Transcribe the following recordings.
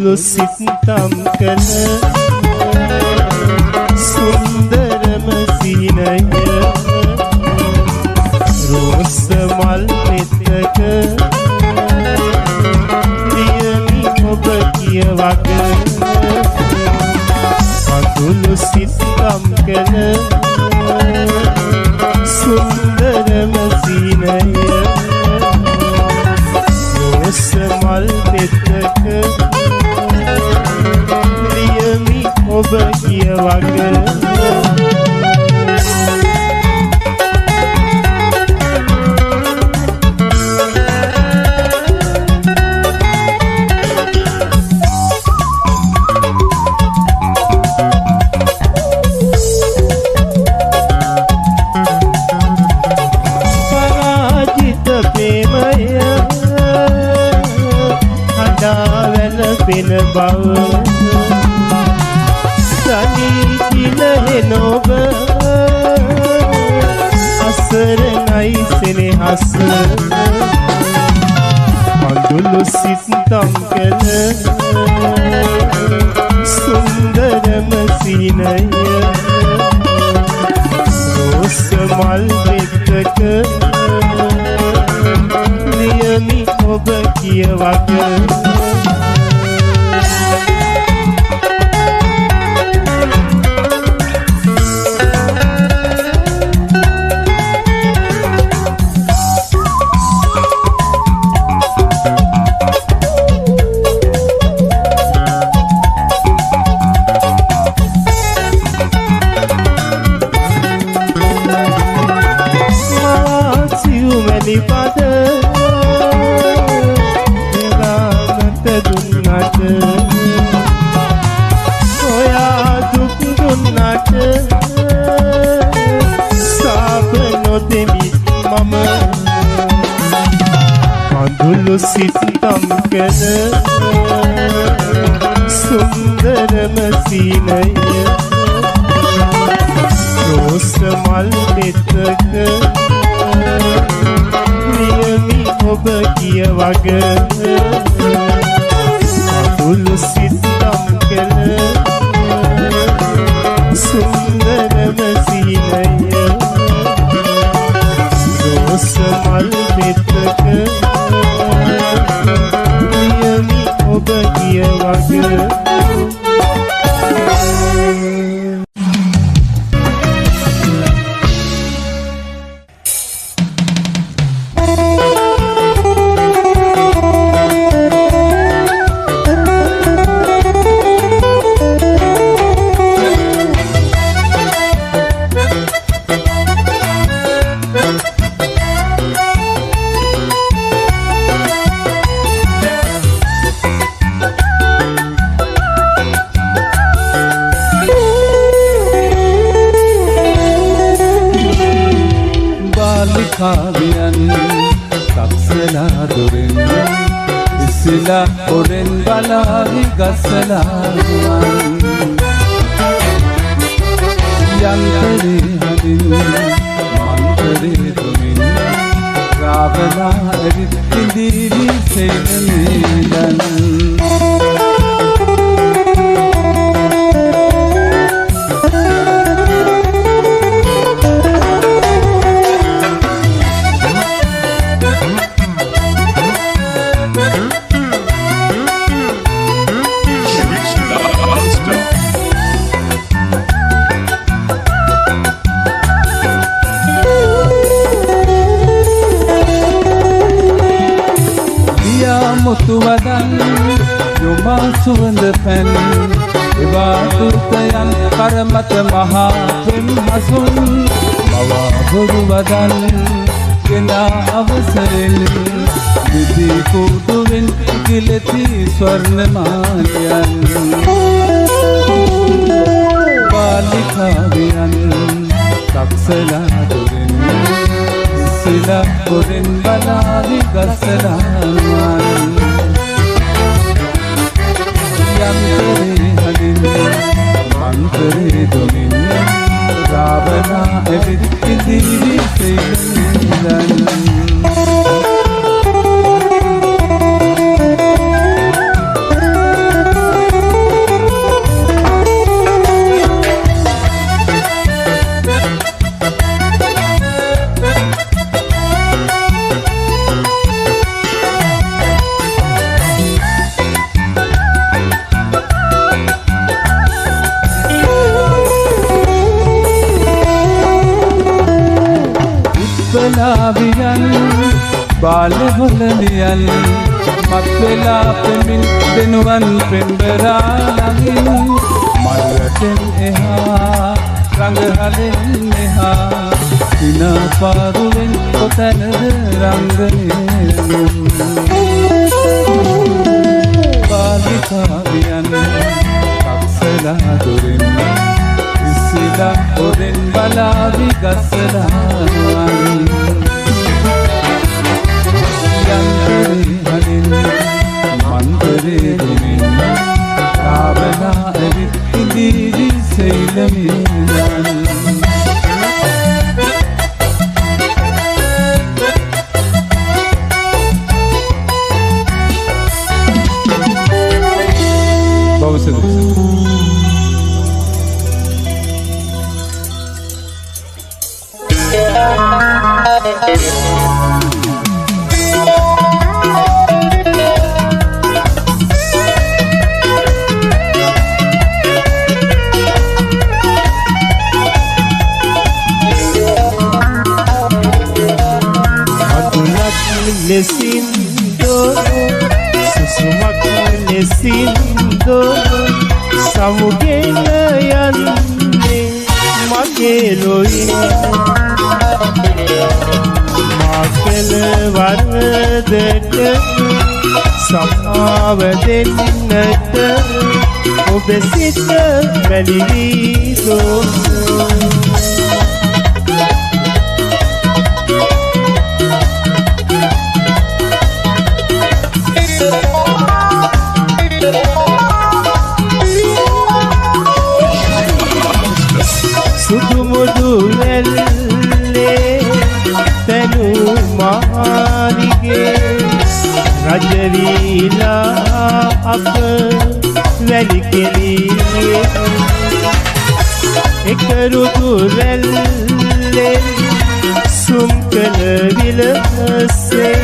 මඳුළු සිත්තම් කළ සුන්දරම සීනය රෝස මල් පෙත්තක දියමි ඔබ කියවක මඳුළු සිත්තම් කළ සුන්දරම සීනය රෝස මල් පෙත්තක දියමි ඔබ කියවක වෙන බව සනී කිලහෙන ඔබ අසරණයි සෙනෙහස මඳුළු සිත්තම් කළ සුන්දරම සීනය රෝස මල් පෙත්තක ලියමි ඔබ කියවක මඳුළු සිත්තම් කළ සුන්දරම සීනය රෝස මල් පෙත්තක ලියමි ඔබ කියවක මඳුළු සිත්තම් කළ සුන්දරම සීනය රෝස මල් පෙත්තක ලියමි ඔබ කියවක ඔරෙන් බලාවි ගසලාවන් යන්තරේ හදින් මන්තරේ තුමින් රාවලා ඇවිත් ඉදිරි සෙනමේදන් මුතුවදන් යොමා සුවඳ පැන් එවා දුර්තයන් කරමත මහා පෙම් හසුන් මවා බොරු වදන් ගෙනා අවසරෙන් විදි කුඩුවෙන් ගිලති ස්වර්ණමාලයන් බාලිකාවියන් තක්සලා දුරින් සිලා කොරෙන් බලාවි ගසලාවන් යන්තරේ හදින් මන්තරේ දුමින් රාවනා ඇවිත් ඉදිරි සෙනමේදන් වෙලා වියන් බාලේ හොලලියන් මත් වෙලා පෙමින් දෙනුවන් පෙම්බරා ළඟින් මල්වැටෙන් එහා රඟහලෙන් එහා දින පාරුවෙන් කොතැනද රංගනයෙන් බාලිකා වියන් කක්සලා දුරින් ඉස්සිලා ඔරෙන් බලාවි ගස්සලා යන්තරේ හලින් මන්තරේ දුමින් රාවණා ඇවිත් ඉදිරි සෙයිලමින් lesindo susumak lesindo samugena yanne mageloin makel wardet samav dennat obe sit melido සුදුමුදු වෙල්ලේ තනු මාරිගේ රජවීලා අප වැලි කෙලියේ එකරුතු වෙල්ලේ සුම්කල විලසේ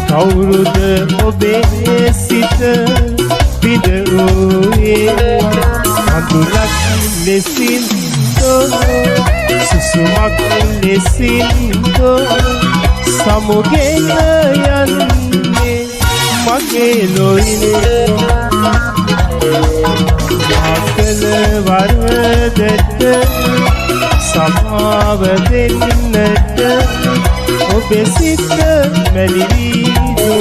කවුරුද ඔබේ සිත විදූයේ අඳුරක් ලෙසින් susumak lesindo samugena yanne mageloine makal wardet samav dennat obe sit melido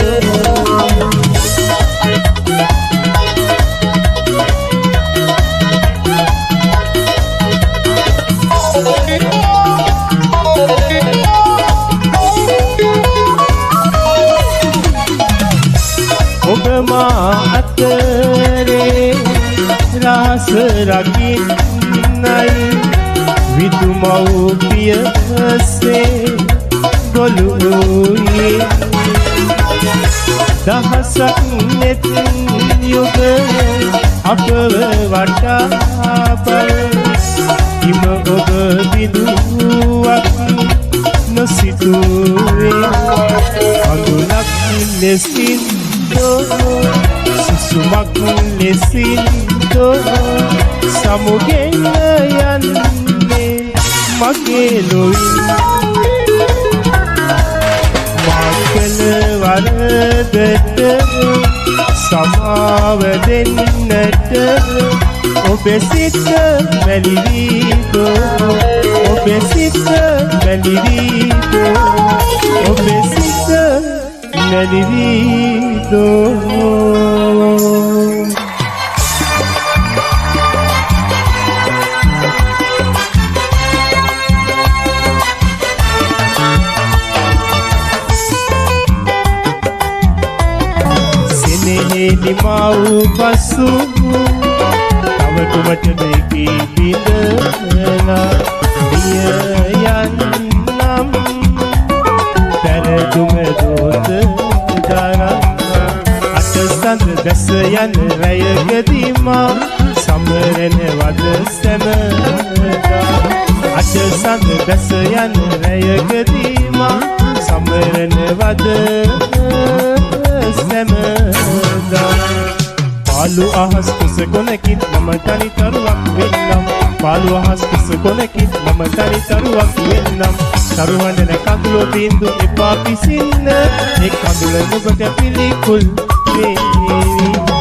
ඔබමා අතරේ රාස රකින්නයි විදුමව්පියසේ ගොළුයේ දහසක් නෙත් යුග අපව වටා බල හිම ඔබ විදුවක් නොසිතුවේ අඳුනක් ලෙසින් susumak lesindo samugena yanne mageloin makal wardet samav dennat obe sit melido obe sit melido obe sit melido seneheli mau pasu tawatumat deki bidana dia yannam peredum dot dara අටසඳ දැස යන රැයකදීමා සමරන වද සැමදා අටසඳ දැස යන රැයකදීමා සමරන වද සැමදා පාලු අහස් කුස කොනකින් මම තනි තරුවක් වෙන්නම් පාලු අහස් කුස කොනකින් මම තනි තරුවක් වෙන්නම් තරුවඳන කඳුළු බින්දු එපා පිසින්න ඒ කඳුළ නුඹට පිළිකුල් වේවි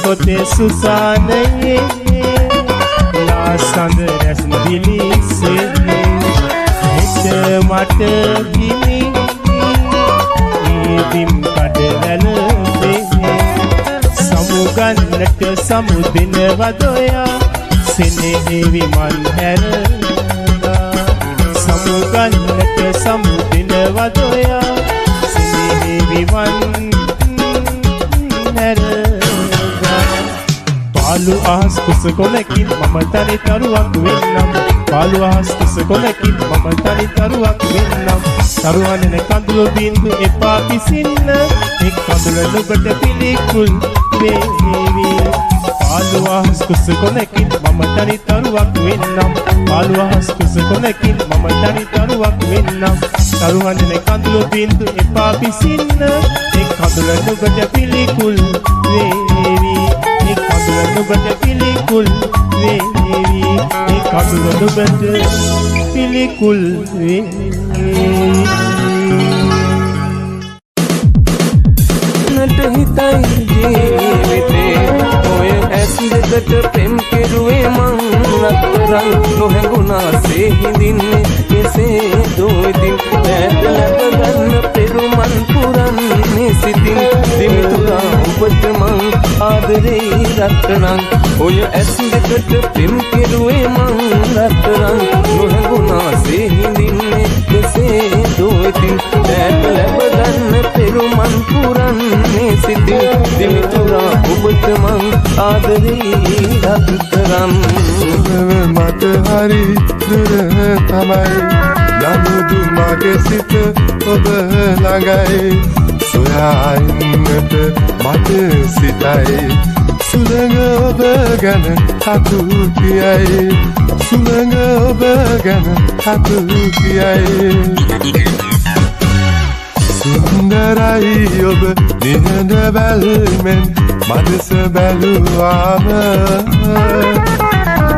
පොතේ සුසානයේ ලාසඳ රැස් දිලිසේ හිත මට හිමි ඊදිම් කඩවැල වේ සමුගන්නට සමුදින වදොයා සෙනෙහි මන් හැරලා සමුගන්නට සමුදින වදොයා සෙනෙහි මන් හැරලා පාළු අහස් කුස කොලකින් මම තනි තරුවක් වෙන්නම් පාළු අහස් කුස කොලකින් මම තනි තරුවක් වෙන්නම් තරුවනෙන කඳුළු බින්දු එපා පිසින්න එක් කඳුළ නුඹට පිළිකුල් වේවි පාළු අහස් කුස කොලකින් මම තනි තරුවක් වෙන්නම් පාළු අහස් කුස කොලකින් මම තනි තරුවක් වෙන්නම් තරුවනෙන කඳුළු බින්දු එපා පිසින්න එක් කඳුළ නුඹට පිළිකුල් වේවි ඒ කඳුළ නුඹට පිළිකුල් වේවි ඒ කඳුළ නුඹට පිළිකුල් වේවි නට හිතයි ජීවිතේ ඔය ඇස් දෙකට පෙම් කෙරුවේ මං රත්තරන් නොහැඟුණාසේ හිඳින්නේ කෙසේ දෝයිතින් දැට ලැබ ගන්න පෙරුමන් පුරන්නේ සිතින් දිමිතුරා ඔබට මං ආදරේ රත්තරන් ඔය ඇස් දෙකට පෙම් කෙරුවේ මං රත්තරන් නොහැඟුණාසේ හිඳින්නේ කෙසේ දෝයිතින් දැට ලැබ ගන්න පෙරුමන් පුරන්නේ සිතින් දිමිතුරා ඔබට මං ආදරේ රත්තරන් මට හරි දුර තමයි යමුදු මගේ සිත ඔබ ළඟයි සොයායින්නට මට සිතයි සුළඟ ඔබ ගැන හතු කියයි සුළඟ ඔබ ගැන හතු කියයි සුන්දරයි ඔබ නිහඬ බැල්මෙන් මදස බැලුවාම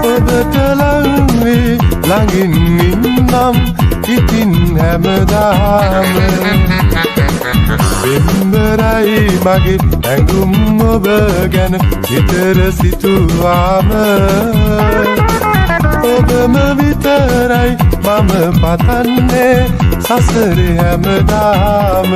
ඔබට ලංවී ළඟින් ඉන්නම් ඉතින් හැමදාම බිම්බරයි මගේ ඇඟුම් ඔබ ගැන නිතර සිතුවාම ඔබම විතරයි මම පතන්නේ සසරේ හැමදාම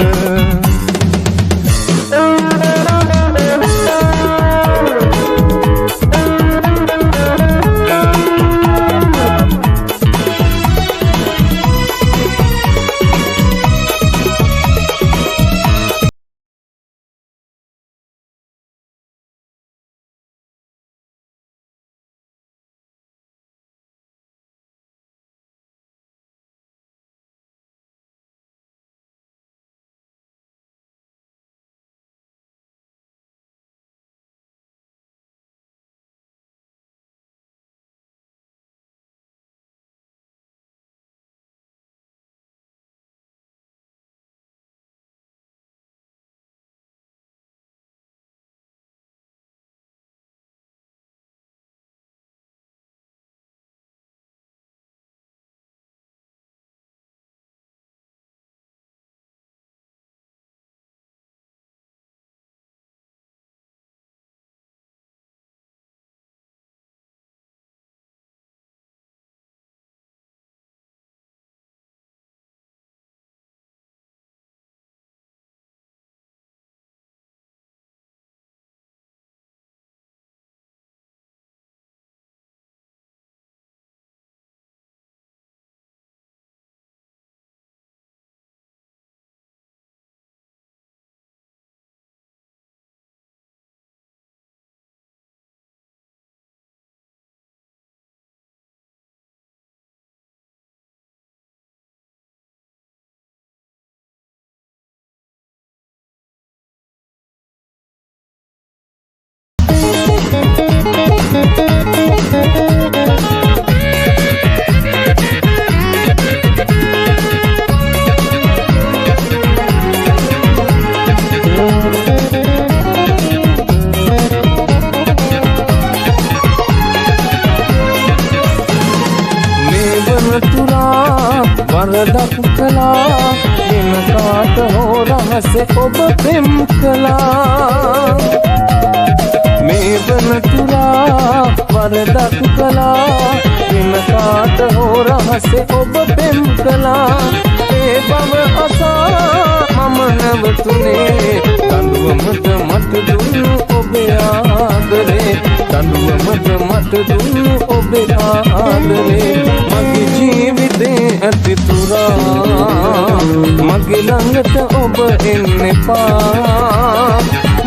වරදක් කළා වෙන කාට හෝ රහස ඔබ පෙම් කළා මේ වනතුරා වරදක් කළා වෙන කාට හෝ රහස ඔබ පෙම් කළා ඒ බව අසා මම නැවතුනේ දඬුවමද මට දුන්නු ඔබේ ආදරේ දඬුවමද මට දුන්නු ඔබේ ආදරේ මගේ ජීවිතේ ඇති තුරා මගේ ළඟට ඔබ එන්න එපා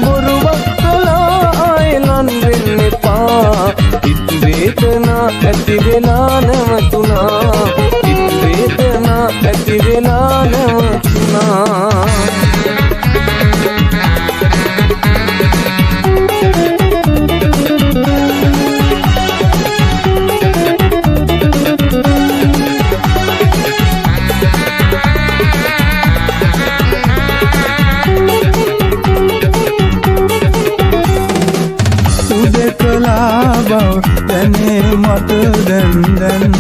බොරුවක් කළා ආයෙලන් වෙන්න එපා හිත වේදනා ඇති වෙලා නැවතුණා හිත වේදනා ඇති වෙලා නැවතුණා දැනේ මට දැන්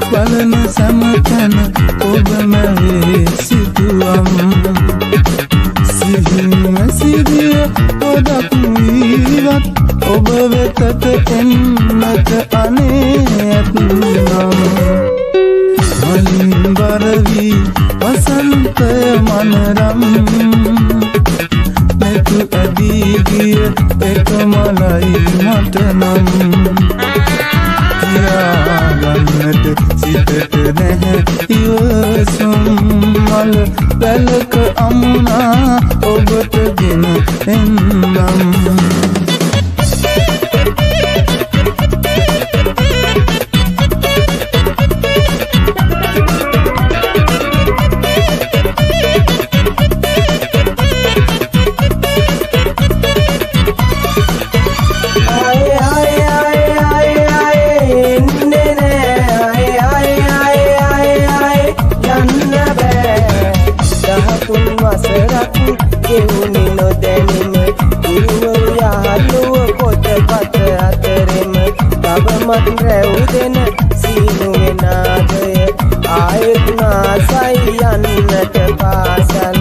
බලන සමතන ඔබ මගේ සිතුවම් සිහින සිදිය පොදක් වීවත් ඔබ වෙතට එන්නට අනේ ඇත්නම් මලින් බරවි වසන්තය මනරම් නැතු ඇදී ගිය එක මලයි මට නම් කියාගන්නට සිතට නැහැ ඉවසුම් මල පැලක අමුණා ඔබට ගෙන එන්නම් මත් රැවුදෙන සීනුවේ නාදය ආයෙත් නාසයි යන්නට පාසල්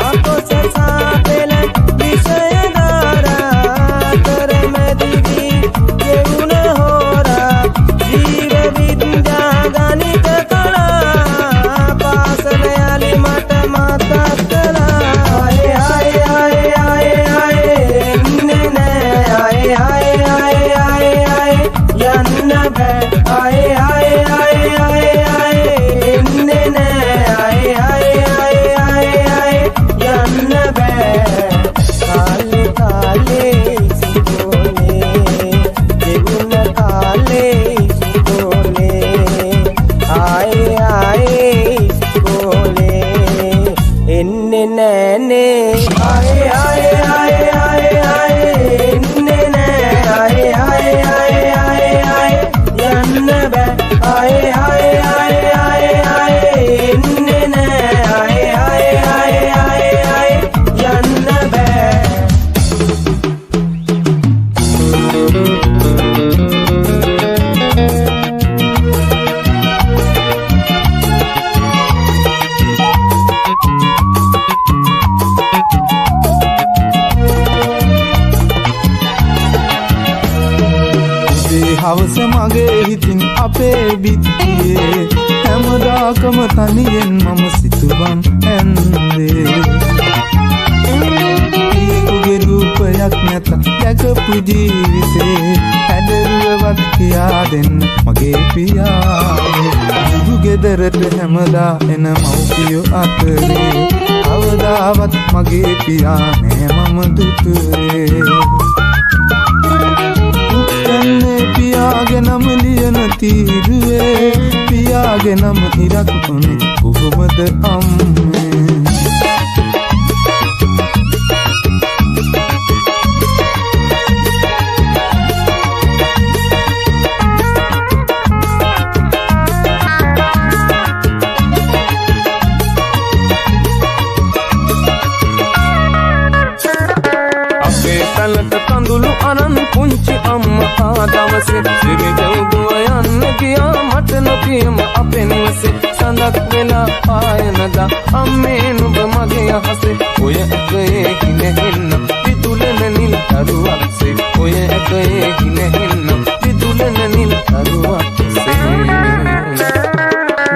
අපොසසා පෙළ විෂය ධාරා කරමැදිවි ගෙවුන හෝරා ජීව විද්‍යා ගණිත කලා පාසල යලි මට මතක් කළා ආයේ ආයේ ආයේ ආයේ ආයේ එන්නේ නෑ ආයේ ආයේ ආයේ ආයේ ආයේ යන්න බෑ ආයේ ආයේ ආයේ ආයේ ආයේ එන්නේ නෑ ආයේ ආයේ ආයේ ආයේ ආයේ යන්න බෑ කාලේ කාලේ සිතෝනේ දෙවුන කාලේ සිතෝනේ ආයේ ආයේ සිතෝනේ එන්නේ නෑනේ ආයේ ආයේ ආයේ ආයේ ආයේ එන්නේ නෑ ආයේ ආයේ ආයේ යන්න බෑ ආයේ ආයේ ආයේ ආයේ ආයේ එන්නේ නෑ ආයේ ආයේ ආයේ ආයේ ආයේ යන්න බෑ හවස මගේ හිතින් අපේ බිත්තියේ හැමදාකම තනියෙන් මම සිතුවම් ඇන්දේ පියෙකුගේ රූපයක් නැත දැකපු ජීවිතේ හැඩරුවවත් කියා දෙන්න මගේ පියාගේ දුු ගෙදරට හැමදා එන මව්පියෝ අතරේ කවදාවත් මගේ පියා නෑ මම දුටුවේ පියාගේ නම ලියන තීරුවේ පියාගේ නම ඉරක් උනේ කොහොමද අම්මේ පැලට කඳුළු අරන් පුංචි අම්මා දවසේ සිරිදව් දුව යන්න ගියා මට නොකියම අපෙන් වසේ ගොඩක් වෙලා ආයනදා අම්මේ නුඹ මගේ අහසේ ඔය ඇකේ හිනෙන්න විදුලන නිල් තරුවක්සේ ඔය ඇකේ හිනෙන්න විදුලන නිල් තරුවක්සේ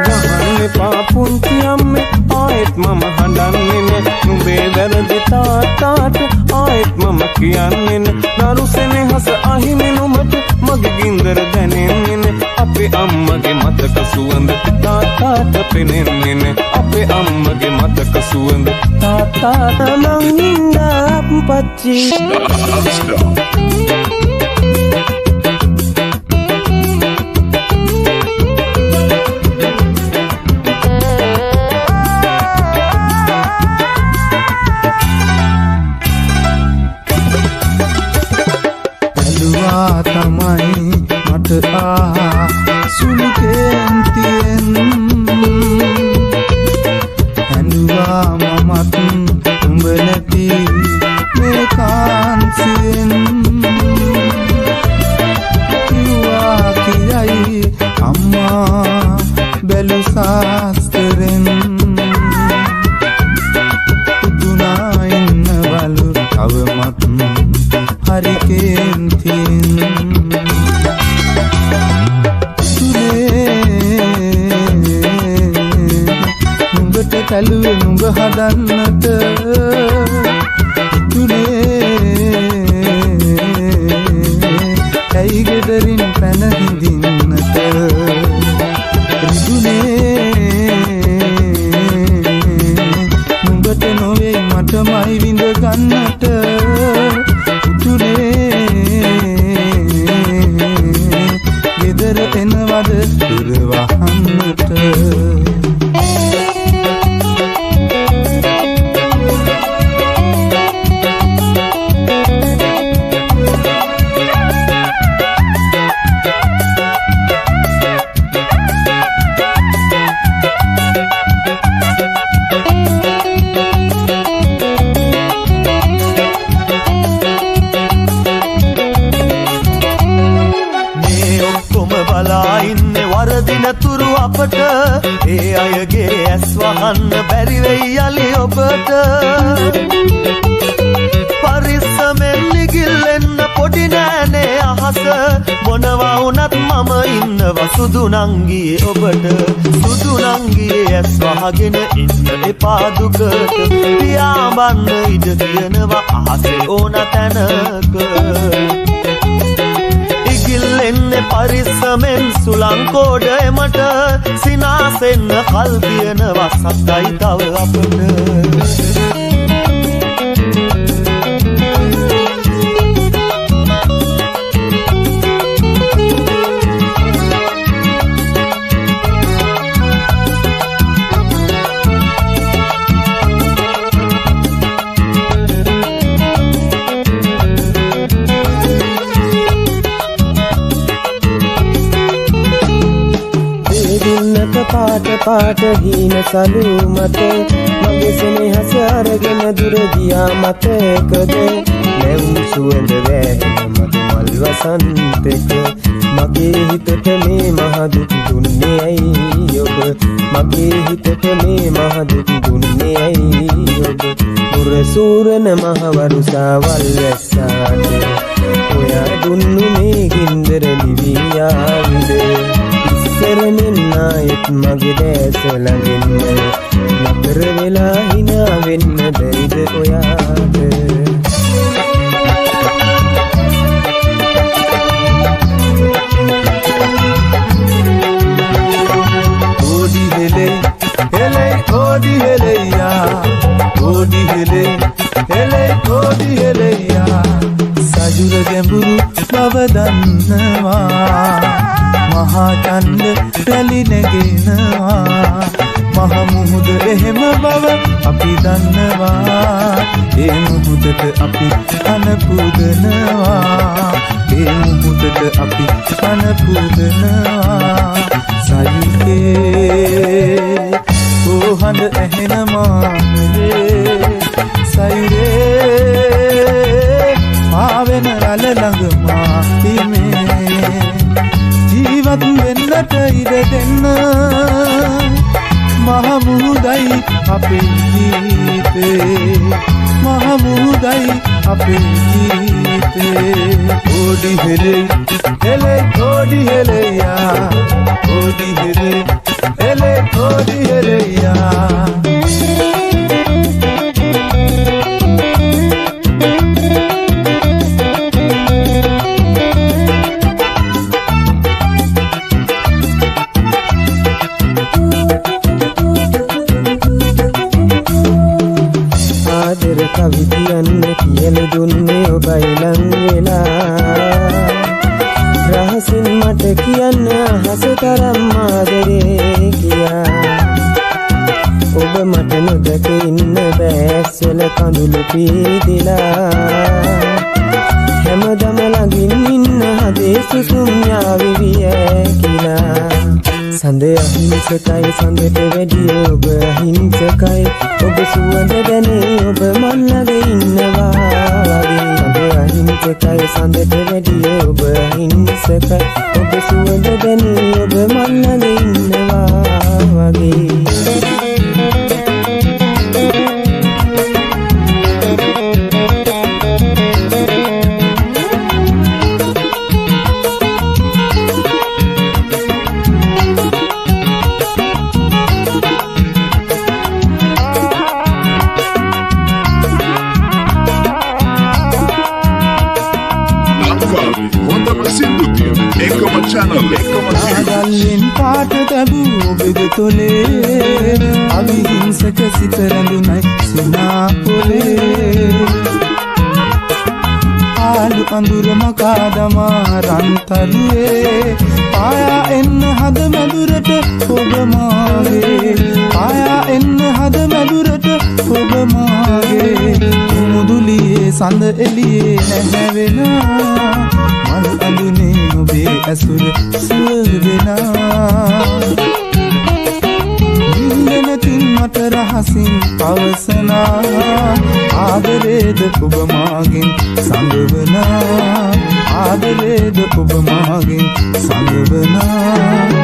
යහන්නේ පාපුන්ති අම්මේ ආයෙත් මම හඬන්නේ නෑ නුඹේ වැරදි තාත්තාට ආයෙත් මම කියන්නේ නෑ දරුසෙනේ හස අහිමි නුඹට මගේ ගින්දර දැනෙන්නේ නෑ අපේ අම්මගේ මතක සුවඳ තාත්තාට පෙනෙන්නේ නෑ අපේ අම්මගේ මතක සුවඳ තාත්තාට මං ඉන්නා පච්චි තමයි මට සුළු කේන්තියෙන් ඇඬුවා මමත් උඹ නැති මේ කාන්සියෙන් කිව්වා කියයි අම්මා බැලු සාස්තරෙන් උදුනා ඉන්න බලු අවමත් හරි කේන්තියෙන් නුඹට කැලුවේ නුඹ හදන්නට ඇයි ගෙදරින් පැන හිඳින්නට නුඹට නොවේ මටමයි විඳ ගන්නට ගෙදර එනවද දුරවහන්නට තුරු අපට ඒ අයගේ ඇස් වහන්න බැරි වෙයි යලි ඔබට පරිස්සමෙන් නිගිල්ලෙන්න පොඩි නෑනේ අහස මොනවා වුණත් මම ඉන්නවා සුදු නංගියේ ඔබට සුදු නංගියේ ඇස් වහගෙන ඉන්න එපා දුකට පියාඹන්න ඉඩ තියෙනවා අහසේ ඕන තැනක ඉගිල්ලෙන්නේ පරිස්සමෙන් සුලංකෝඩ එමට සිනාසෙන්න කල් තියෙනවා සත්තයි තව අපට පාට හීන සලු මත මගේ සෙනෙහස අරගෙන දුර ගියා මතකද නැවුම් සුවඳ වැහෙන මල් වසන්තෙක මගේ හිතට මේ මහ දුක් දුන්නේ ඇයි ඔබ මගේ හිතට මේ මහ දුක් දුන්නේ ඇයි ඔබ මුරසූරන මහ වරුසාවල් වැස්සාට ඔයා දුන්නු මේ ගින්දර නිවියාවිද ඉස්සරමින් ආයෙත් මගේ දැස ළඟින්ම නතර වෙලා hina වෙන්න බැරිද ඔයාට ඕඩි හෙලේ හෙලේ ඕඩි හෙලෙයා ඕඩි හෙලේ හෙලේ ඕඩි හෙලෙයා සජුර ගැඹුරු බව දන්නවා මහා චන්ද රැලි නැගෙනවා මහ මුහුද එහෙම බව අපි දන්නවා ඒ මුහුදට අපි කන පුදනවා ඒ මුහුදට අපි කන පුදනවා සයුරේ ඕහඳ ඇහෙනවා සයුරේ ආවෙන රළ ළඟ මාහිමේ ජීවත් වෙන්නට ඉඩ දෙන්න මහ මුහුදයි අපේ ජීවිතේ මහ මුහුදයි අපේ ජීවිතේ ඕඩි හෙලේ හෙලේ ඕඩි හෙලේයා ඕඩි හෙලේ හෙලේ ඕඩි හෙලේයා කවි කියන්න කියල දුන්නේ ඔබයි ලං වෙලා රහසින් මට කියන්න අහස තරම් ආදරේ කියා ඔබ මට නොදක ඉන්න බෑස්සල කඳුළු පීදිලා හැමදම ළඟින් ඉන්න හදේ සුසුම් යාවිවිය කියලා සඳ අහිංසකයි සඳට වැඩිය ඔබ අහිංසකයි ඔබ සුවඳ දැනේ ඔබ මන් ළඟ ඉන්නවා වගේ සඳ අහිංසකයි සඳට වැඩිය ඔබ අහිංසකයි ඔබ සුවඳ දැනේ ඔබ මන් ළඟ ඉන්නවා වගේ ආගල්ලෙන් පාට තැබූ ඔබෙද තොලේ අවිහිංසක සිත රැඳුනයි සිනා පොලේ ආලු අඳුර මකා දමා රන්තරුවේ පායා එන්න හද මැදුරට ඔබ මාගේ පායා එන්න හද මැදුරට ඔබ මාගේ මුදුලියේ සඳ එළියේ නැහැවෙනා මල් අඳුනේ ඔබේ ඇසුර සුව වෙනා නින්දනතින් මට රහසින් පවසනා ආදරේද ඔබ මාගෙන් සඳවනා ආදරේද ඔබ මාගෙන් සඳවනා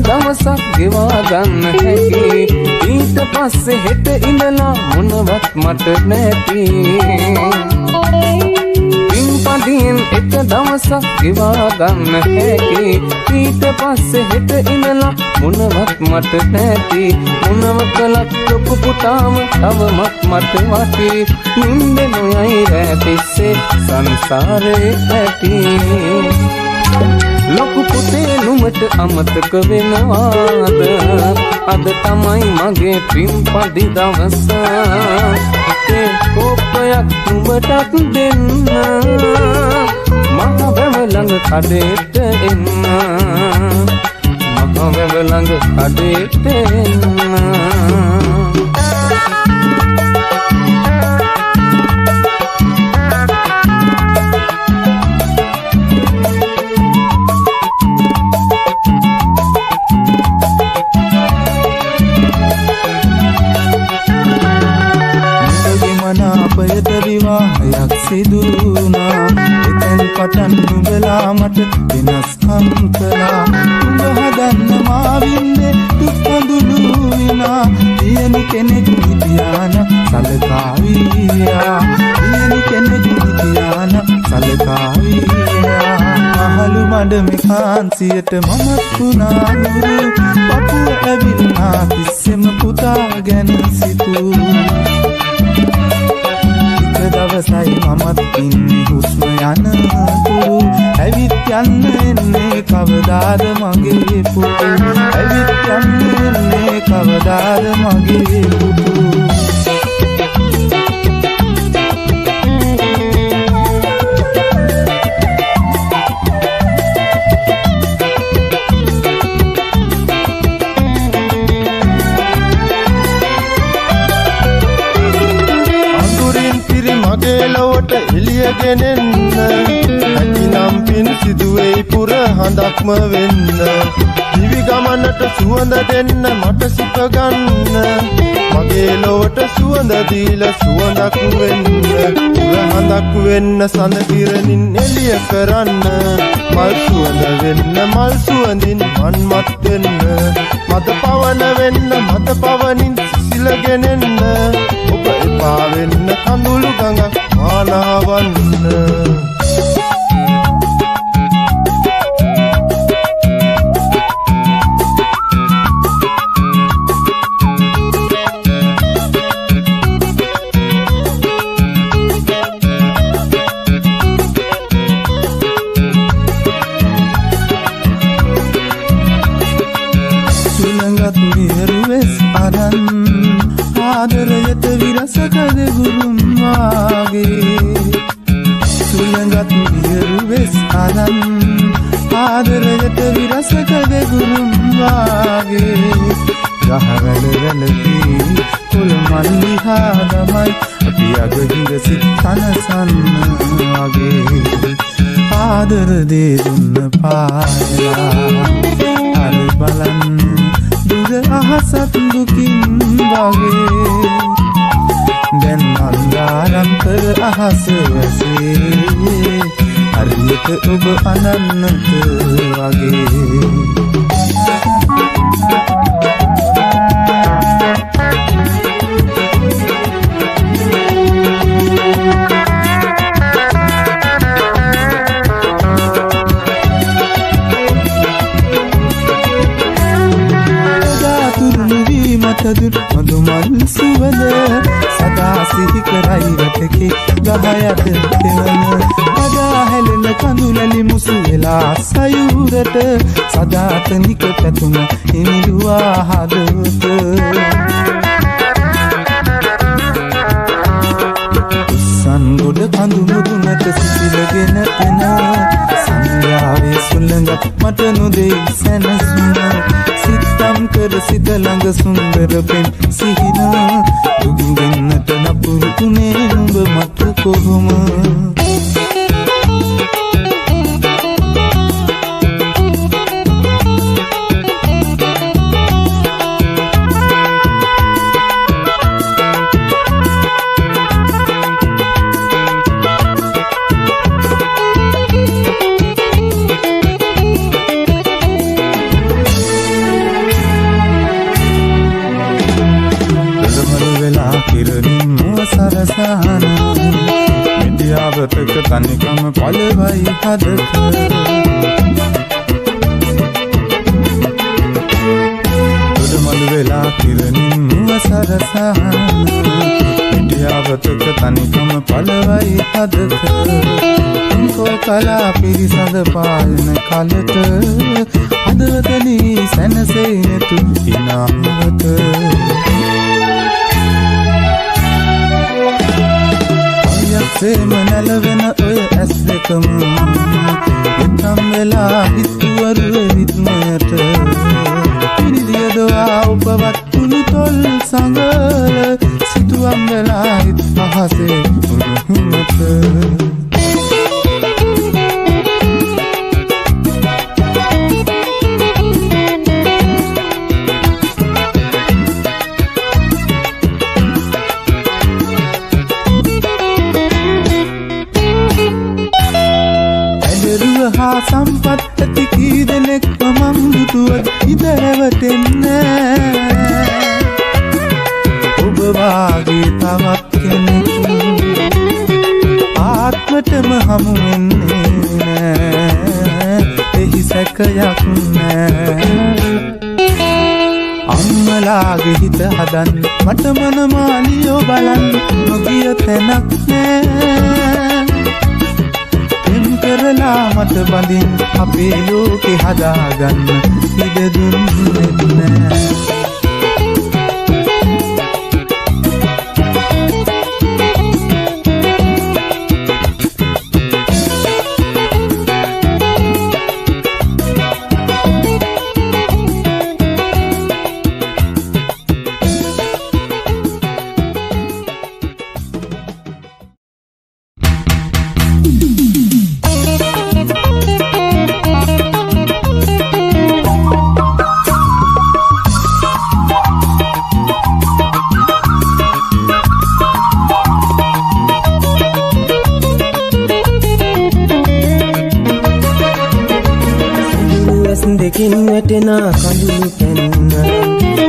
දවසක් ගෙවා ගන්න හැකි ඊට පස්සේ හෙට ඉඳලා මොනවත් මට නැති පින්පදින් එක දවසක් ගෙවා ගන්න හැකි ඊට පස්සේ හෙට ඉඳලා මොනවත් මට නැති මොනව කළත් ලොකු පුතාම තවමත් මට වටි නින්ද නොයයි රැ තිස්සේ සංසාරේ ඇති ලොකු පුතේ නුඹට අමතක වෙනවාද අද තමයි මගේ පින්පදි දවස ඒ කෝපයක් නුඹටත් දෙන්න මහ වැව ළඟ කඩේට එන්න මහ වැව ළඟ කඩේට එන්න අපයට විවාහයක් සිදුනා එතෙන් පටන් නුඹලා මට වෙනස්කම් කළා නුඹ හදන්න මාවින්නේ දුක් හඳුළු විනා දියණි කෙනෙක් හිටියාන සලකාවියා දියණි කෙනෙක් හිටියාන සලකාවියා මහලු මඩ මෙකාන්සියට මමත් වුණා නුරු පපුව ඇවිල්නා තිස්සෙම පුතා ගැන සිතූ දවසයි මමත් ඉන්නේ හුස්ම යන තුරු ඇවිත් යන්න එන්නේ කවදාද මගේ පුතු ඇවිත් යන්න එන්නේ කවදාද මගේ පුතු එළියගෙන එන්න හැකිනම් සිදුවෙයි පුර හඳක්ම වෙන්න දිවි ගමනට සුවඳ දෙන්න මට සිත ගන්න මගේ ලොවට සුවඳ දීලා සුවඳක් වෙන්න පුර හඳක් වෙන්න සඳ කිරණින් එළිය කරන්න මල් සුවඳ වෙන්න මල් සුවඳින් මන්මත් වෙන්න මත පවන වෙන්න මත පවනින් සිසිලගෙනෙන්න ඔබ එපා වෙන්න කඳුළු ගඟක් මානවන්න ආදරයට විරසකද ගුරුම් වාගේ සුළඟත් විරුවෙස් අරන් ආදරයට විරසකද ගුරුම් වාගේ ගහවැල වැලදී කුල මල්ලි හාදමයි අපි අගහිඟ සිත් තනසන්න වගේ ආදර දේ දුන්න පායලා අර බලන්න දුර අහසත් දුකින් වගේ දැන් අන්ධාරන්තර අහස වැසේ හරියට ඔබ අනන්නට වගේ මතදුර මధుමල් සුවඳ සදා සිහි කරයි රටකේ ගහයට තෙවන අදා හැලෙන කඳුලලි මුසු වෙලා සයුරට සදාත නිකටතුම හිමිදුවා හදවත සන්ගොඩ කඳු මුදුනට සිසිලගෙන එන සංඥාවේ සුළඟ මට නොදෙයි සැනසුම සිතම් කර සිත ළඟ සුන්දර පෙම් සිහින දුකින් දෙන්නට නපුරු තුනේ නුඹ මට කොහොම සරසහන මෙදියාවතක තනිකම පළවයි හදක දුඩමළු වෙලා කිරණින් මුව සරසහන මෙදියාවතක තනිකම පළවයි හදක උන්කෝ කලා පිරිසඳ පාලන කලට හදවතනී සැනසේ නැතු ඉනාමත සේම නැලවෙන ඔය ඇස් දෙකම එතම් වෙලා හිතුවරු විත්මයට පිරිදියදවා උපවත් තුළු තොල් සඟල සිතුවම් වෙලා හිත් අහසේ උරුහුමට සම්පත් ඇති කී දෙනෙක් මං දුටුවත් ඉදරවටෙන්න ඔබ වාගේ තවත් කෙනෙක් ආත්මටම හමු වෙන්නේ නෑ එහි සැකයක් නෑ අම්මලාගේ හිත හදන්න මට මනමාලියෝ බලන්න නොගිය තැනක් නෑ කරලා මට බඳින් අපේ ලෝකෙ හදාගන්න ඉඩ දුන්නේ නෑ නෙතින් වැටෙන කඳුළු පැන්න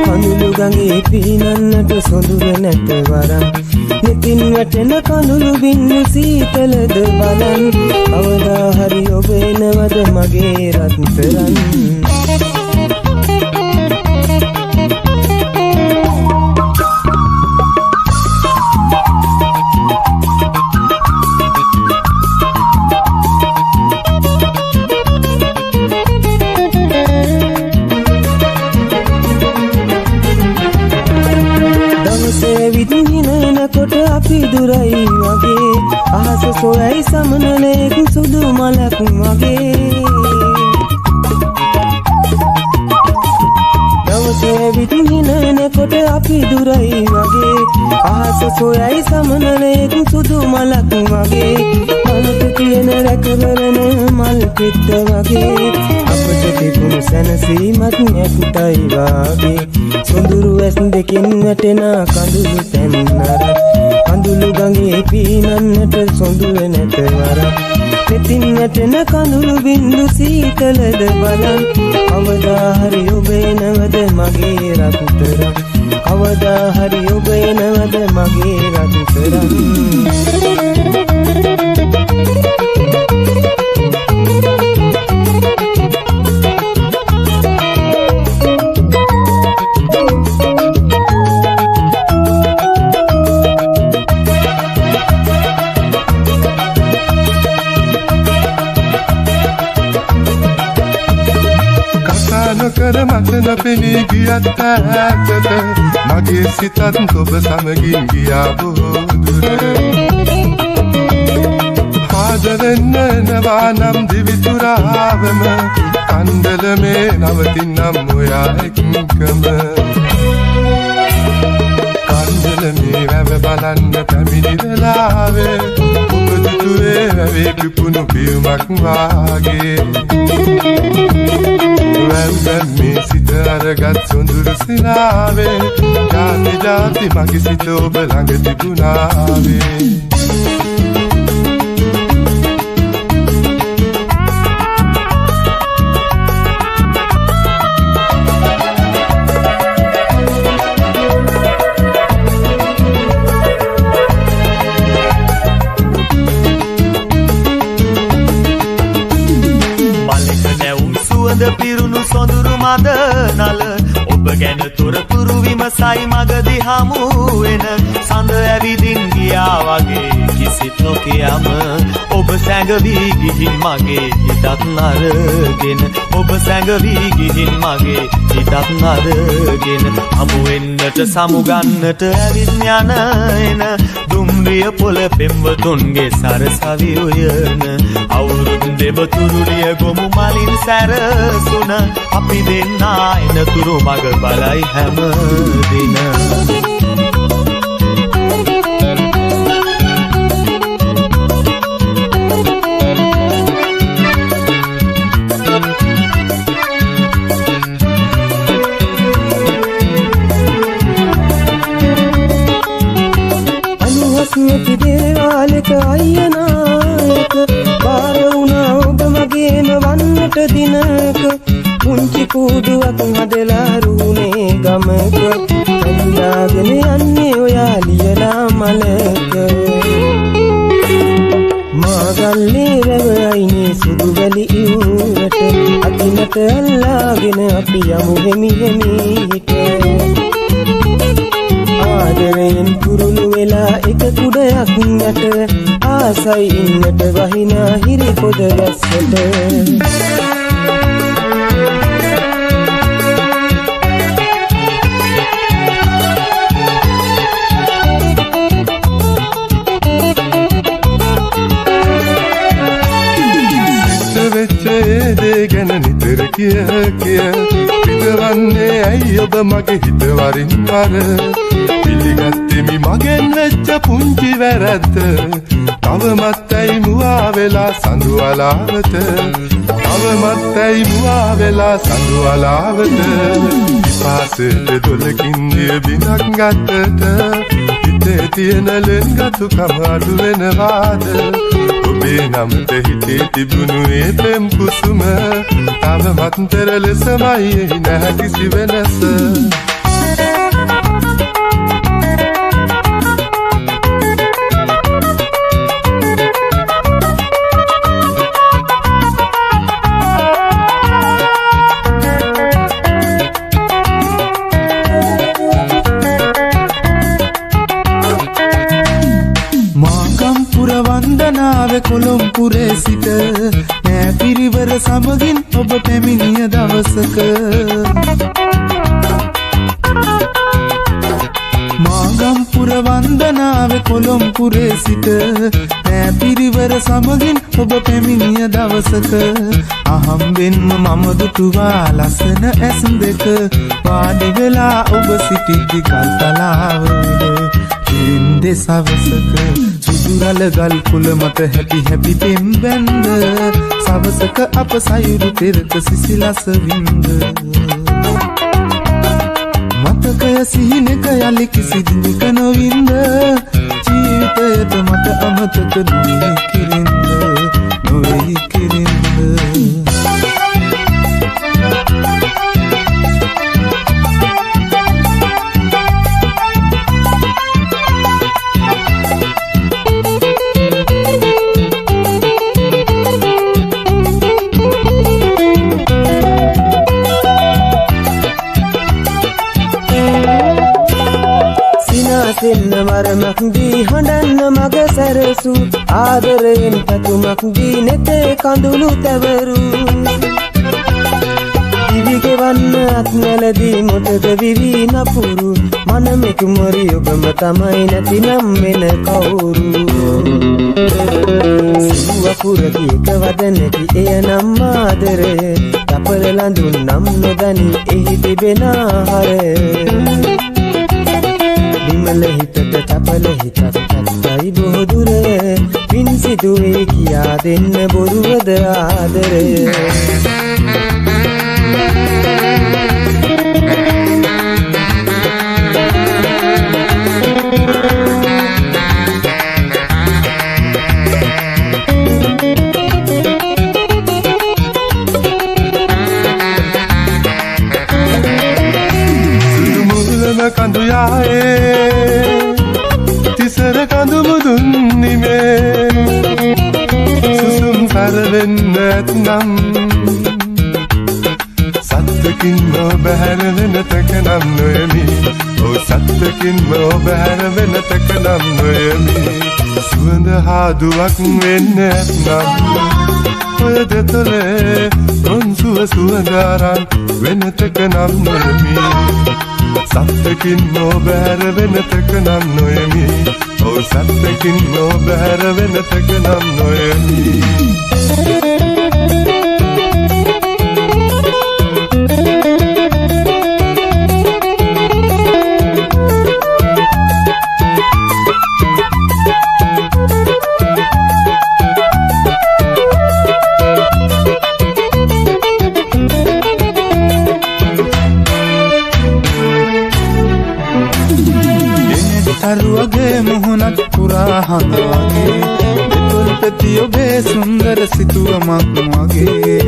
කඳුළු ගඟේ පීනන්නට සොඳුර නැත වරන් නෙතින් වැටෙන කඳුළු බින්දු සීතලද බලන් කවදා හරි ඔබ එනවද මගේ රත්තරන් කොට අපි දුරයි වගේ අහස සොයයි සමනලෙක් සුදු මලක් වගේ දවසේ විදිහිනන කොට අපි දුරයි වගේ අහස සොයයි සමනලෙක් සුදු මලක් වගේ මනට තියෙන රැකවරන මල් පිට වගේ අපට තිබුණු සැනසීමක් නැත්තයි වාගේ සොඳුරු ඇස් දෙකින් වැටෙන කඳුළු පැන්නර කඳුළු ගඟේ පීනන්නට සොඳුර නැත වරක් නෙතින් වැටෙන කඳුළු බින්දු සීතලද බලන් කවදා හරි ඔබ එනවද මගේ රත්තරන් කවදා හරි ඔබ එනවද මගේ රත්තරන් නොකර මට නොපෙනී ගියත් ඈතට මගේ සිතත් ඔබ සමගින් ගියා බොහෝ දුර ආදරෙන්න නවා නම් දිවිතුරාවම කන්දල මේ නවතිනම් ඔයා එක්කම කන්දල මේ වැව බලන්න පැමිණි වෙලාවේ ඔබ දුටුවේ වැවේ පිපුණු පියුමක් වාගේ වැල්වැල් මේ සිත අරගත් සොඳුරු සිනාවේ ජාති ජාති මගේ සිත ඔබ ළඟ තිබුණාවේ පිරුණු සොඳුරු මද නල ඔබ ගැන තොරතුරු විමසයි මගදී හමු වෙන සඳ ඇවිදින් ගියා වගේ කිසිත් නොකියම ඔබ සැඟවී ගිහින් මගේ හිතත් නරගෙන ඔබ සැඟවී ගිහින් මගේ හිතත් නරගෙන හමු වෙන්නට සමුගන්නට ඇවිත් යන එන දුම්රිය පොළ පෙම්වතුන්ගේ සරසවි උයන අවුරුදු දෙබතුරුලිය ගොමු මලින් සැරසුන අපි දෙන්නා එනතුරු මග බලයි හැම දින නැති දේවාලක අයියනායක බාර වුණා ඔබ මගේම වන්නට දිනක පුංචි කූඩුවක් හදලා රුණේ ගමක ඇඳාගෙන යන්නේ ඔයා ලියලා මලක මාගල්ලේ රැවයිනේ සුදු වැලි ඉවුරට අකිනට අල්ලාගෙන අපි යමු හෙමි හෙමිට ආදරයෙන් කුරුළු වෙලා එක කුඩයක් යට ආසයි ඉන්නට වහිනා හිරි පොද රැස්සට දේ ගැන නිතර කිය පිටවන්නේ ඇයි ඔබ මගේ හිත වරින් වර පිළිගත්තෙමි මගෙන් වෙච්ච පුංචි වැරද්ද තවමත් ඇයි මුවා වෙලා සඳු අලාවත තවමත් ඇයි මුවා වෙලා සඳු අලාවත විපාසෙට දොලකින් දිය බිඳක් ගත්තට හිතේ තියෙන ලෙන්ගතුකම අඩු වෙනවාද ඔබේ නමට හිතේ තිබුණු ඒ පෙම් කුසුම තවමත් පෙර ලෙසමයි නැහැ කිසි වෙනස කොළොම්පුරේ සිට නෑ පිරිවර සමගින් ඔබ පැමිණිය දවසක මාගම්පුර වන්දනාවේ කොළොම්පුරේ සිට නෑ පිරිවර සමගින් ඔබ පැමිණිය දවසක අහම්බෙන්ම මම දුටුවා ලස්සන ඇස් දෙක වාඩි වෙලා ඔබ සිටිති ගල්තලාවල ඉන්දේ සවසක සුදුරල ගල් කුල මත හැපි හැපි පෙම්බැන්ද සවසක අප සයුරු පෙරක සිසිලස වින්ද මතකය සිහිනක යලි කිසි දිනක නොවින්ද ජීවිතයට මට අමතක නොවේ කිරින්ද නොවේ කිරින්ද සින්න වරමක් දී හඬන්න මග සැරසු ආදරයෙන් පැතුමක් දී නෙතේ කඳුළු තැවරු දිවිගෙවන්න අත්නැලදී මොතද විවි නපුරු මනමෙක් මොරි ඔබම තමයි නැතිනම් වෙන කවුරු සිව්වපුරකි එක වදනකි එය නම් ආදරය තපල ලඳුන් නම් නොදනි එහි තිබෙන ආහාරය විමල හිතට තපල හිතත් ඇත්තයි බොහෝ දුර පින් සිදුවේ කියා දෙන්න බොරුවද ආදරය කඳු යායේ තිසර කඳු මුදුන් නිමේ සුසුම් සරවෙන්න ඇත්නම් සත්තකින් නොබැහැර වෙන තැකනම් නොයමි ඔව් සත්තකින් නොබැහැර වෙන තැකනම් නොයමි සුවඳ හාදුවක් වෙන්න ඇත්නම් ඔය දෙතොලේ රොන්සුව සුවඳ අරන් වෙන තැකනම් නොයමි සත්තකින් නොබැහැර වෙන තැකනම් නොයමි ඔව් සත්තකින් නොබැහැර වෙන තැකනම් නොයමි තරුවගේ මුහුණක් පුරා හඳ වගේ දෙතුල් පෙති ඔබේ සුන්දර සිතුවමක් වගේ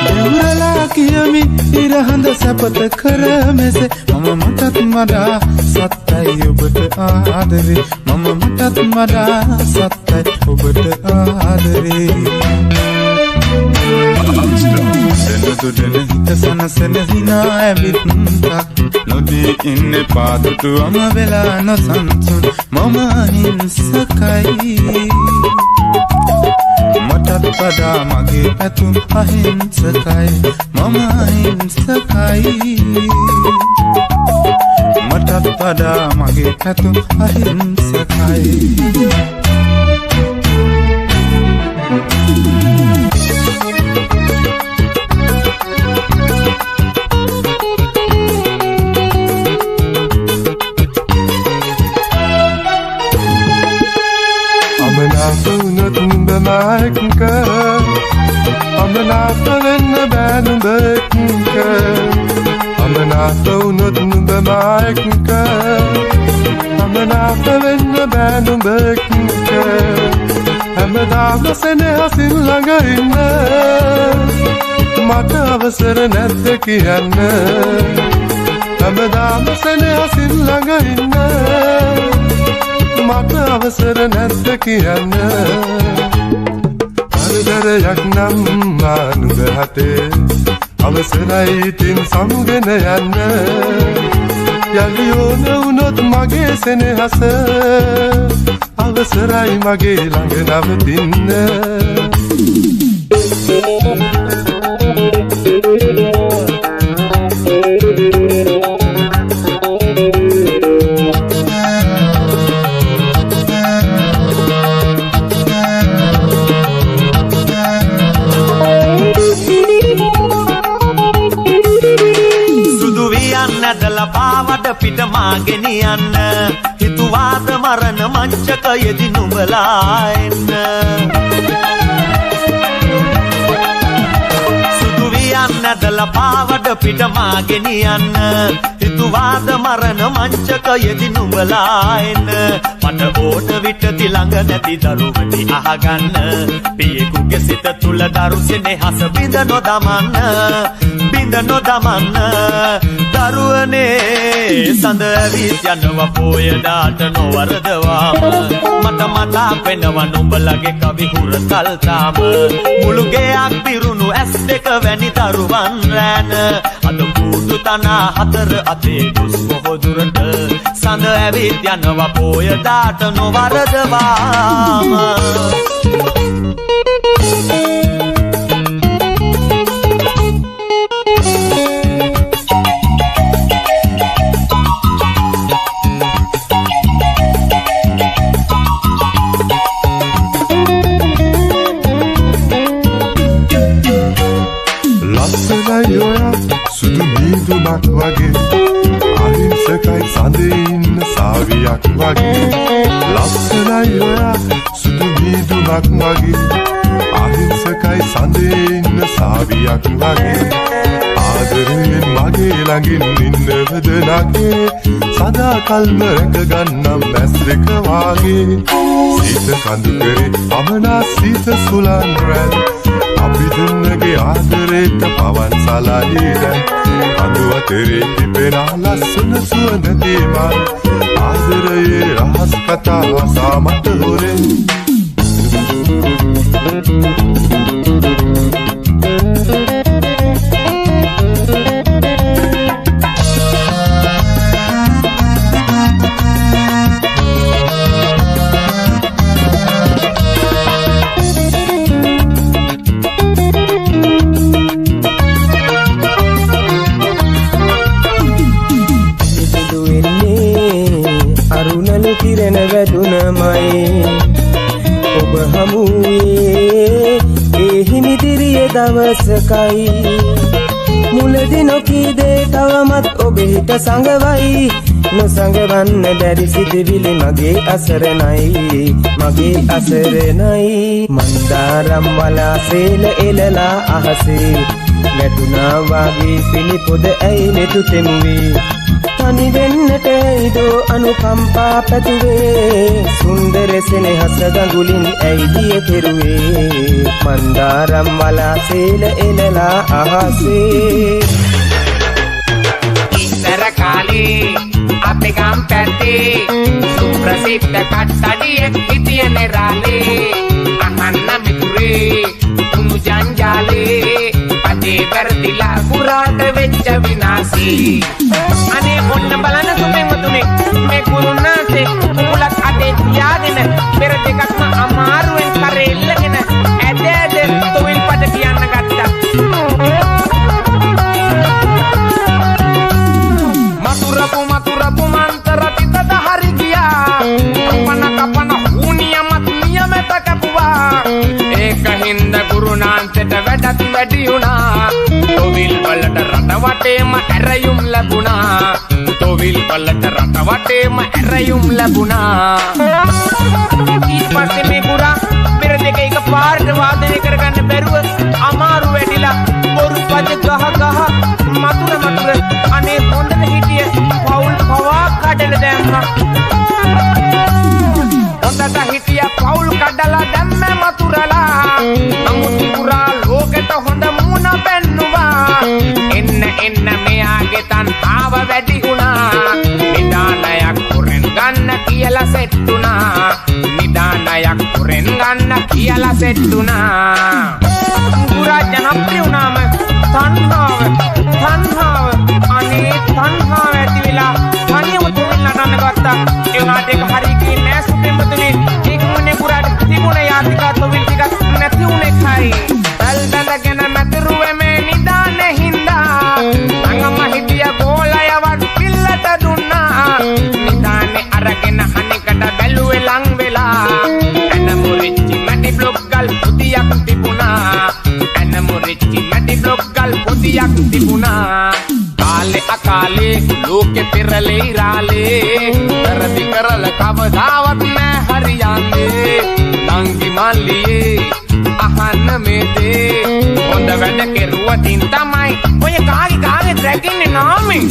දිවුරලා කියමි ඉරහඳ සැපත කර මෙසේ මම මටත් වඩා සත්තයි ඔබට ආදරේ මම මටත් වඩා සත්තයි ඔබට ආදරේ දෙන හිත සනසන හිනා ඇවිත්තා නොදී ඉන්න පාදුටුවම වෙලා නොසන්සුන් මම අහිංසකයි මටත් වඩා මගේ පැතුම් අහිංසකයි මම අහිංසකයි මටත් වඩා මගේ පැතුම් අහිංසකයි අමනාප වෙන්න බැනුඹක අමනාප වුණොත් නුඹ මායක අමනාප වෙන්න බෑ නුඹට හැමදාම සෙනෙහසින් ළඟ ඉන්න මට අවසර නැද්ද කියන්න හැමදාම සෙනෙහසින් ළඟ ඉන්න මට අවසර නැද්ද කියන්න කරදරයක් නම් නුඹ හතේ අවසරයි ඉතින් සමුගෙන යන්න යලි ඕන වුණොත් මගේ සෙනෙහස අවසරයි මගේ ළඟ නවතින්න පාවඩ පිට මාගෙනියන්න හිතුවාද මරණ මංචක යෙදි නුඹලා එන්න සුදු වියන් නැදලා පාවඩ පිට මාගෙනියන්න හිතුවාද මරණ මංචක යෙදි නුඹලා එන්න මට ඕන විට තිලඟ නැති දරුවනි අහගන්න පියෙකුගේ සිත තුල දරු සෙනෙහස බිඳ නොදමන්න දරුවනේ සඳ ඇවිත් යනවා පොයදාට නොවරදවාම මට මතක් වෙනවා නුඹලගේ කවි හුරතල් තාම මුළු ගෙයක් පිරුණු ඇස් දෙක වැනි දරුවන් රැන අද කුඩු තනා හතර අතේ දුස් පොහොදුරට සඳ ඇවිත් යනවා පොයදාට නොවරදවාම සුදු මීදුමක් වගේ අහිංසකයි සඳේ ඉන්න සාවියක් වගේ ලස්සනයි ඔයා සුදු මීදුමක් වගේ අහිංසකයි සඳේ ඉන්න සාවියක් වගේ ආදරයෙන් මගේ ළඟින් ඉන්නවද නගේ සදාකල්ම රැකගන්නම් බැස් දෙක වාගේ සීත කඳු කරේ අමනා සීත සුලන් රැල් අපි දුන්නගේ ආදරේට පවන් සලාහිද කඳු අතරේ තිබෙනා ලස්සන සුවඳ දේවල් ආදරයේ රහස් කතා සාමට හොරේ කිරණ වැදුනමයි ඔබ හමුවේ ඒ හිමිදිරිය දවසකයි මුලදි නොකී දේ තවමත් ඔබ හිත සඟවයි නොසඟවන්න බැරි සිදුවිලි මගේ අසරණයි මන්දාරම් වලා සේල එලලා අහසේ වැටුණා වාගේ පිළිපොද ඇයි මෙතු තෙමුවේ තනි වෙන්නට ඇයිදෝ අනුකම්පා පැතුවේ සුන්දර සෙනෙහස ගඟුලින් ඇයිදිය කෙරුවේ මන්දාරම් වලා සේල එලලා අහසේ ඉස්සර කාලේ අපේ ගම් පැත්තේ සුප්‍රසිද්ධ කට්ටඩියෙක් හිටියේ නෙරාලේ අහන්න මිතුරේ තුමු ජංජාලේ පදේ වැරදිලා කුරාට වෙච්ච විනාශී අනේ ඔන්න බලන්න සුපෙන්වතුනේ මේ කුරුණාසේ කුකුලක් අතේ තියාගෙන පෙර දෙකක්ම අමාරුවෙන් කරේ ඉල්ලගෙන ඇද තොවිල් පද කියන්න ගත්තා මතුරපු මන්තරටිතද හරි ගියා කපන හුනියමත් නියමෙත කපුවා ඒක හින්ද කුරුණාන්සේට වැඩත් වැඩි වුණා තොවිල් වලට රට වටේම ඇරයුම් ලැබුණා ඊට පස්සේ මේ කුරා පෙර දෙක එක පාරට වාදනය කරගන්න බැරුව අමාරු වැඩිලා බොරු පද ගහ මතුර අනේ හොඳට හිටිය පවුල් පවා කඩන දැම්මා කියලා සෙට් වුණා. ගුරා ජනප්‍රිය වුණාම තණ්හාව අනේ තණ්හාව ඇති වෙලා තනියම තුමින් නටන්න ගත්තා. ඒ වුණාට ඒක හරි කියන්නේ නෑ සුපිම්මතුනේ. ඒක මොනේ ගුරාට තිබුණ යාතිකා තොවිල් ටිකක් නැති උනේ කයි. බල්බලගෙන මතුරුවේ මේ නිදාන හින්දා සංගම හිටිය ගෝලයවත් පිල්ලට දුන්නා. නිදානේ අරගෙන හනිකට බැලුවේ ලං වෙලා. එන මුරිච්චි මැටි බ්ලොක් ගල් පුතියක් තිබුණා. එන මුරිච්චි මැටි බ්ලොක් ගල් පුතියක් තිබුණා. කාලේ අකාලේ ලෝකෙ පෙරලේ ඉරාලේ කරදි කරල කවදාවත් නෑ හරියන්නේ. නංගි මල්ලියේ අහන්න මේ දේ හොඳ වැඩ කෙරුවටින් තමයි ඔය කාගේ රැකින්නේ නාමෙන්.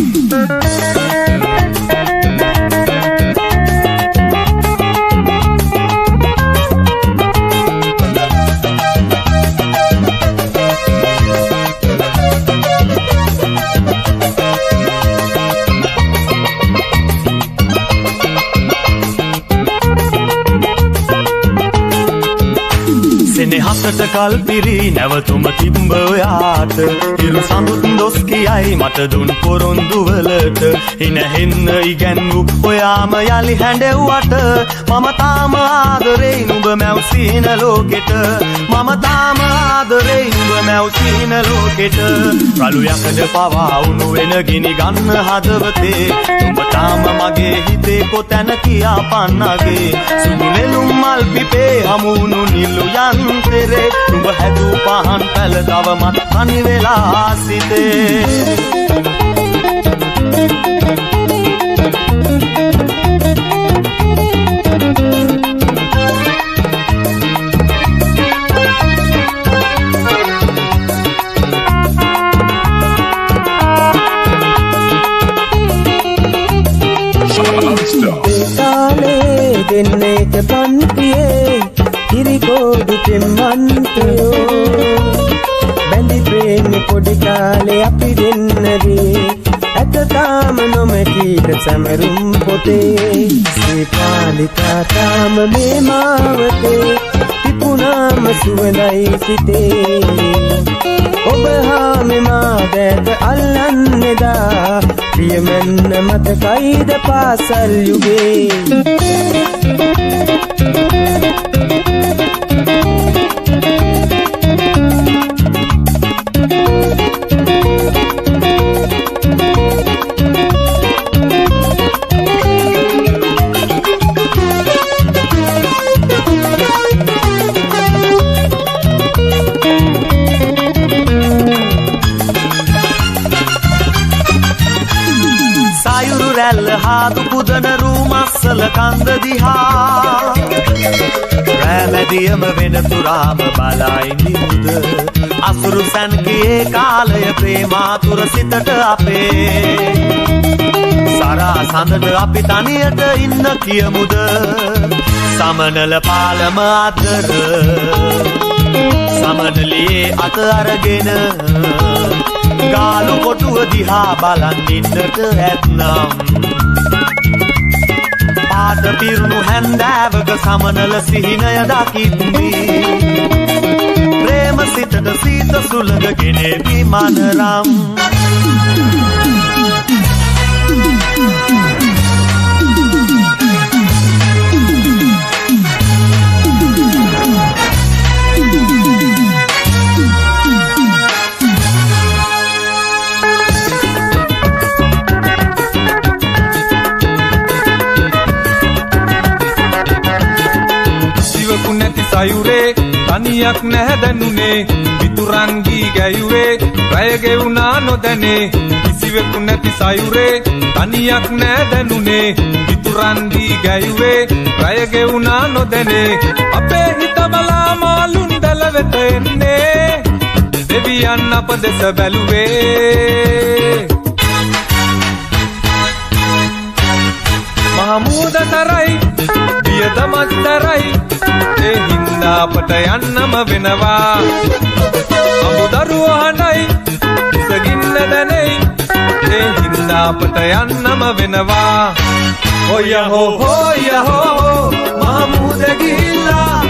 සෙනෙහසට කල්පිරි නැවතුම තිබ්බ ඔයාට ඉරු සඳුත් දොස් කියයි මට දුන් පොරොන්දුවලට හිනහෙන්න ඉගැන්වූ ඔයාම යලි හැඬෙව්වට මම තාම ආදරේ නුඹ මැව්සීන ලෝකෙට. මම තාම ආදරේ නුඹ මැව්සීන ලෝකෙට. රළු යකඩ පවා උණු වෙන ගිනි ගන්න හදවතේ නුඹ තාම මගේ හිතේ කොතැන කියා පන්නගේ. සුදු නෙළුම් මල් පිපේ හමුණු නිල්ලු යන්තරේ නුඹ හැදූ පහන් පැල තවමත් තනි වෙලා සිටේ. කාලේ දෙන්නේක පන්තියේ කිරිකෝඩු පෙම්වන්තයෝ බැඳි ප්‍රේම පොඩි කාලේ අපි දෙන්නගේ ඇත තාම නොමැකීට සැමරුම් පොතේ සීපාලිකා තාම මේ මාවතේ තිබුණාම සුවඳයි සිතේ. ඔබ හා මෙමා දැක අල්ලන්නේදා ප්‍රියමැන්න මතකයිද පාසල් යුගේ. हादु पुदन रूमස්සල කන්ද දිහා රැමැදියම වෙන තුරාම බලයිනිමුද අසුරු සැන්කියේ කාලය ප්‍රේමාතුර සිතට අපේ සරා සඳට අපි තනියට ඉන්න කියමුද සමනල පාලම අතර සමනලියේ අත අරගෙන ගාලු කොටුව දිහා බලන් ඉන්නට ඇත්නම් පාට පිරුණු හැන්දෑවක සමනල සිහිනය දකිද්දී ප්‍රේම සිතට සීත සුළඟ ගෙනෙවි මනරම් සයුරේ තනියක් නැහැදැනුනේ විතුරන්ගී ගැයුවේ රැය ගෙවුනා නොදැනේ කිසිවෙකු නැති සයුරේ තනියක් නැහැදැනුනේ විතුරන්ගී ගැයුවේ රැය ගෙවුනා නොදැනේ අපේ හිත බලා මාළුන් දැල වෙත එන්නේ දෙවියන් අප දෙස බැලුවේ මහමුද තරයි වියදමත් තරයි ඒ හින්දා අපට යන්නම වෙනවා අමුදරුව හඬයි ඉසගින්න දැනෙයි ඒ හින්දා අපට යන්නම වෙනවා හොය හෝ හොය හෝ මහමුද ගිහිල්ලා